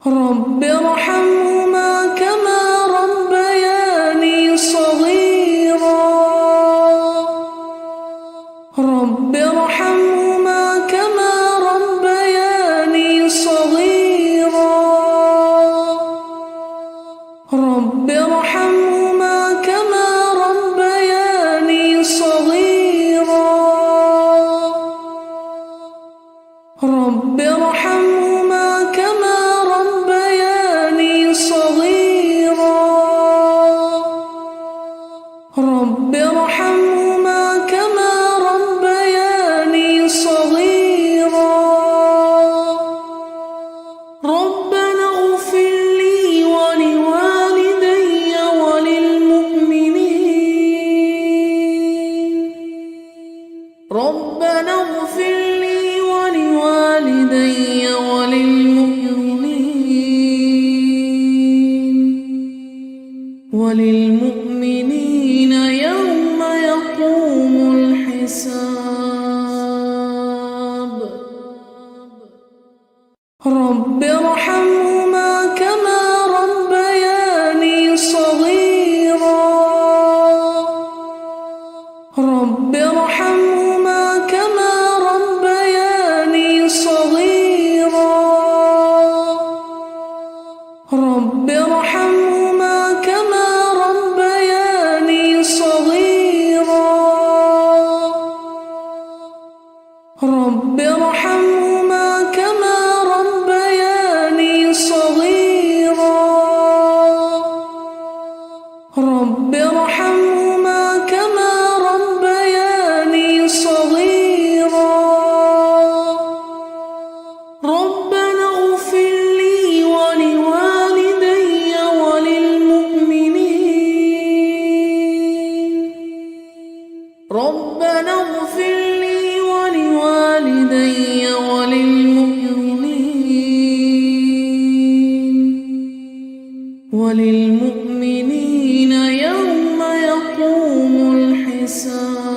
رب ارحمهما كما ربياني صغيرا. رب ارحمهما كما ربياني صغيرا. رب ارحمهما كما ربياني صغيرا. رب ارحمهما كما ربياني صغيرا. رب ارحمهما كما ربياني صغيرا. ربنا اغفر لي ولوالدي وللمؤمنين. ربنا اغفر لي ولوالدي وللمؤمنين يوم يقوم الحساب. رب ارحمهما كما ربياني صغيرا. رب ارحمهما كما ربياني صغيرا. رب ارحمهما كما ربياني صغيرا. رب ارحمهما كما ربياني صغيرا. رب ارحمهما كما ربياني صغيرا. ربنا اغفر لي ولوالدي وللمؤمنين. ربنا اغفر لي ولوالدي وللمؤمنين يوم يقوم الحساب.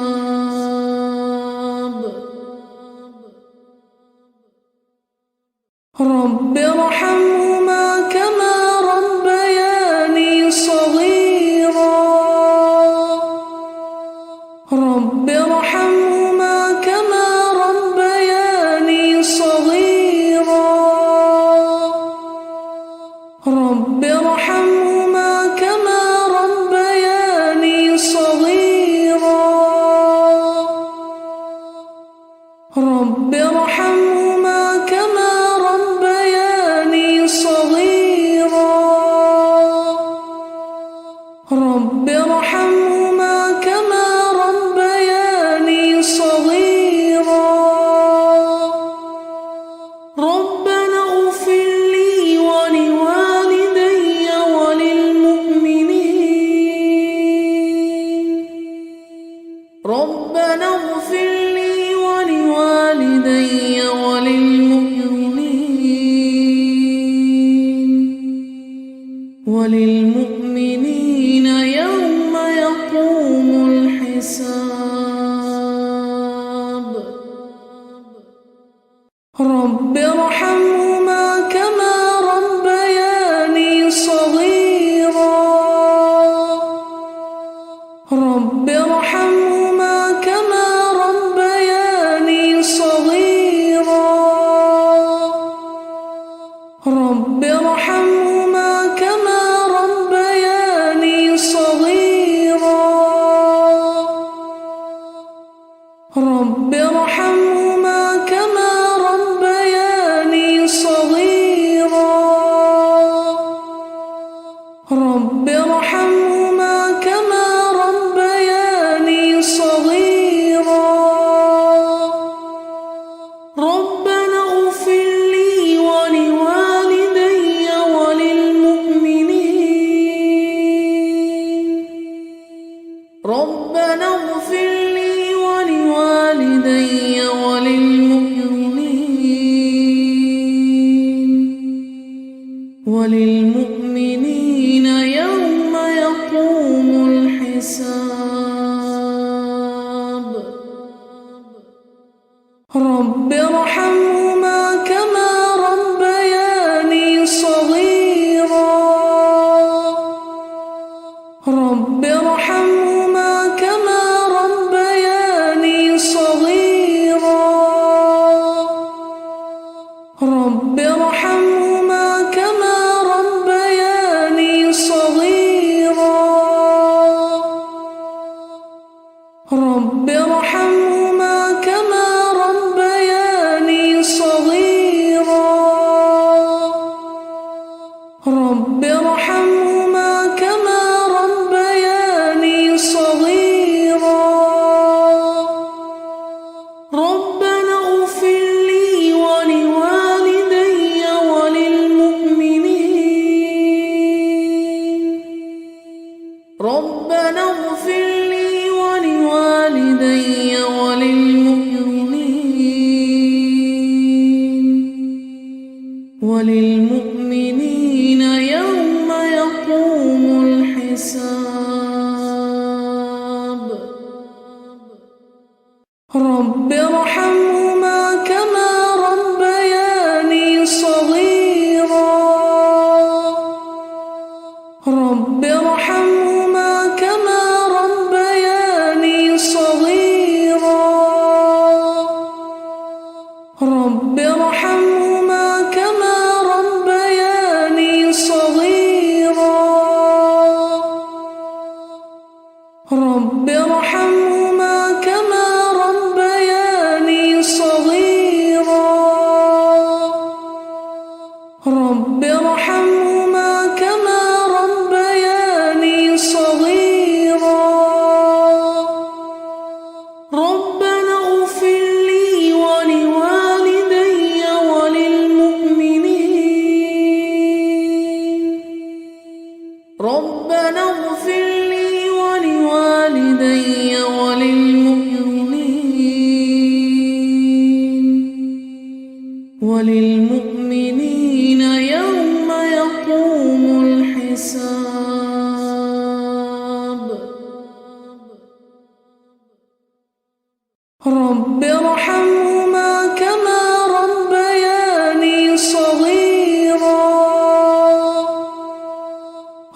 رب ارحمهما كما ربياني صغيرا. رب ارحمهما كما ربياني صغيرا. رب ارحمهما كما ربياني صغيرا. رب ارحمهما كما ربياني صغيرا. رب ارحمهما كما ربياني صغيرا. ربنا اغفر لي ولوالدي وللمؤمنين. ربنا اغفر لي ولوالدي وللمؤمنين يوم يقوم الحساب. رب ارحمهما كما ربياني صغيرا. رب ارحمهما كما ربياني صغيرا. رب ارحمهما كما ربياني صغيرا. رب ارحمهما كما ربياني صغيرا. رب ارحمهما كما ربياني صغيرا. ربنا اغفر لي ولوالدي وللمؤمنين. ربنا اغفر لي ولوالدي وللمؤمنين يوم يقوم الحساب. رب ارحمهما كما ربياني صغيرا. وللمؤمنين يوم يقوم الحساب رب ارحمهما كما ربياني صغيرا رب ارحمهما كما ربياني صغيرا رب ارحمهما كما ربياني صغيرا رب ارحمهما كما ربياني صغيرا رب ارحمهما كما ربياني صغيرا ربنا اغفر لي ولوالدي وللمؤمنين ربنا اغفر لي ولوالدي وللمؤمنين يوم يقوم الحساب رب ارحمهما كما ربياني صغيرا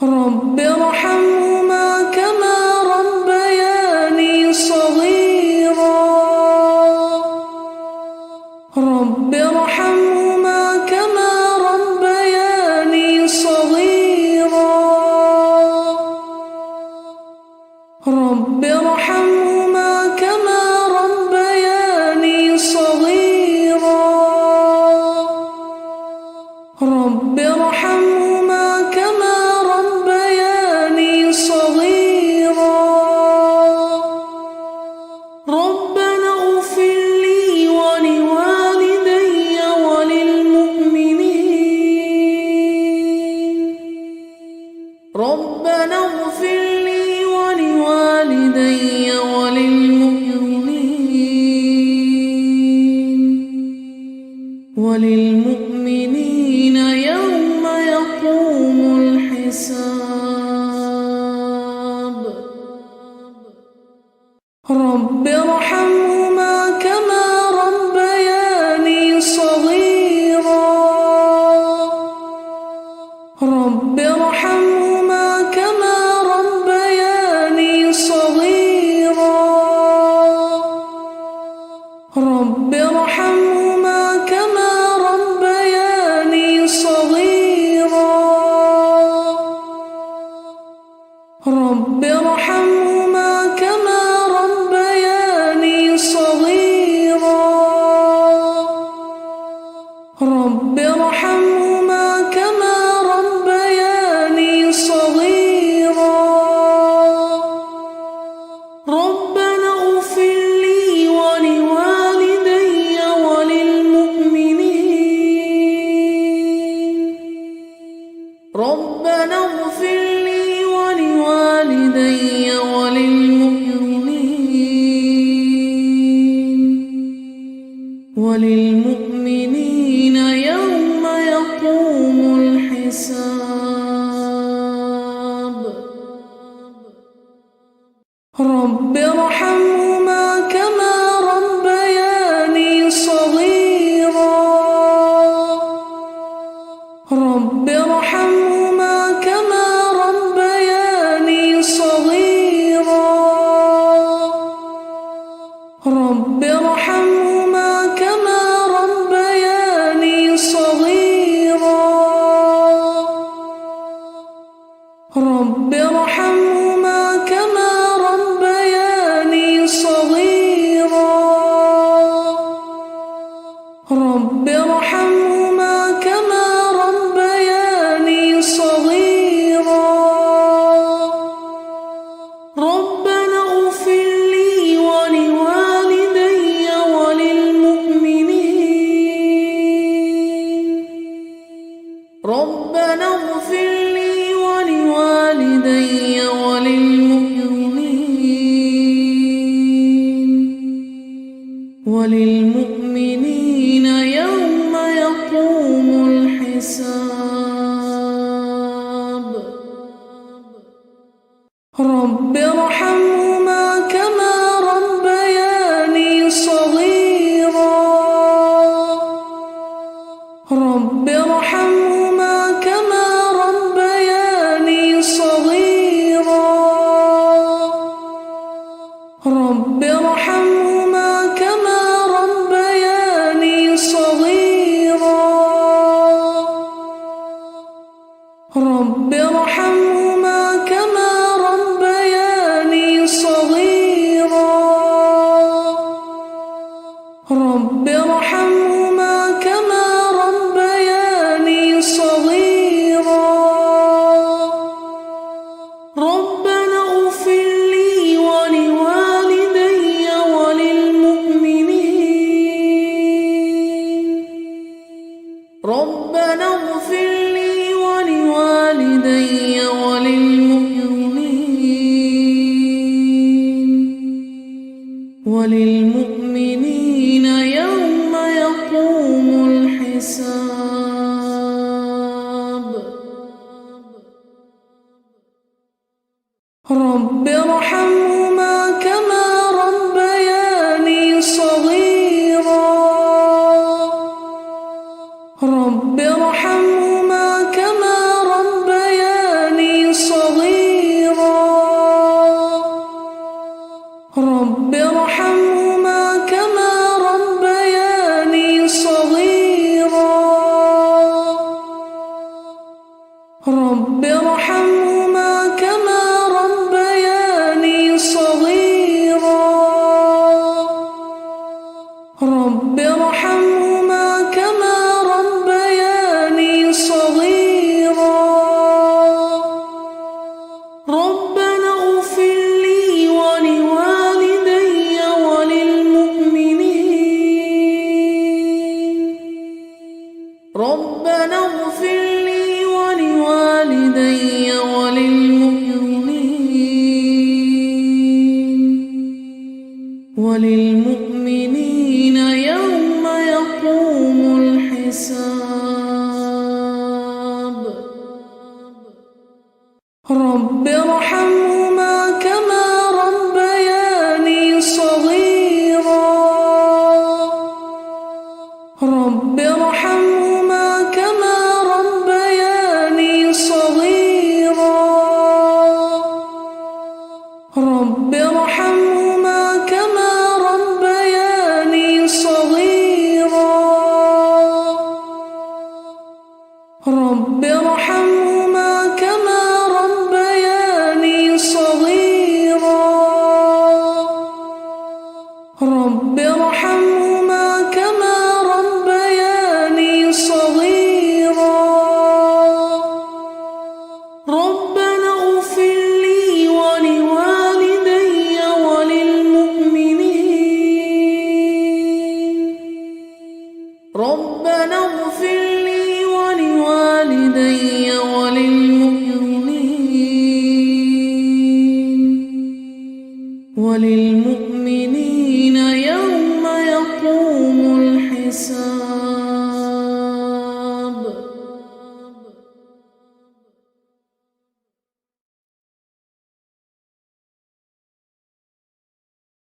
رب ارحمهما كما ربياني صغيرا رب ارحمهما كما ربياني صغيرا رب ارحمهما كما ربياني صغيرا رب ارحمهما كما ربياني صغيرا ربنا اغفر لي ولوالدي وللمؤمنين ربنا اغفر لي ولوالدي وللمؤمنين يوم يقوم الحساب رب ارحمهما كما ربياني صغيرا رب ارحمهما كما ربياني صغيرا رب ارحمهما كما ربياني صغيرا رب ارحمهما كما ربياني صغيرا رب ارحمهما كما ربياني صغيرا ربنا اغفر لي ولوالدي وللمؤمنين ربنا اغفر لي ولوالدي وللمؤمنين يوم يقوم الحساب رب ارحمهما كما ربياني صغيرا رب ارحمهما كما ربياني صغيرا رب ارحمهما كما ربياني صغيرا رب ارحمهما كما ربياني صغيرا رب ارحمهما كما ربياني صغيرا ربنا اغفر لي ولوالدي وللمؤمنين ربنا اغفر لي ولوالدي وللمؤمنين يوم يقوم الحساب رب ارحمهما كما ربياني صغيرا رب ارحمهما كما ربياني صغيرا رب ارحمهما كما ربياني صغيرا رب ارحمهما كما ربياني صغيرا رب ارحمهما كما ربياني صغيرا ربنا اغفر لي ولوالدي وللمؤمنين ربنا اغفر لي ولوالدي وللمؤمنين يوم يقوم الحساب رب ارحمهما كما ربياني صغيرا رب ارحمهما كما ربياني صغيرا رب ارحمهما كما ربياني صغيرا رب ارحمهما كما ربياني صغيرا رب ارحمهما كما ربياني صغيرا ربنا اغفر لي ولوالدي وللمؤمنين ربنا اغفر لي ولوالدي وللمؤمنين يوم يقوم الحساب ربنا اغفر لي ولوالدي وللمؤمنين ربنا اغفر لي ولوالدي وللمؤمنين يوم يقوم الحساب رب ارحمهما كما ربياني صغيرا رب ارحمهما كما ربياني صغيرا رب ارحمهما كما ربياني صغيرا رب ارحمهما كما ربياني صغيرا رب ارحمهما كما ربياني صغيرا ربنا اغفر لي ولوالدي وللمؤمنين ربنا اغفر لي ولوالدي وللمؤمنين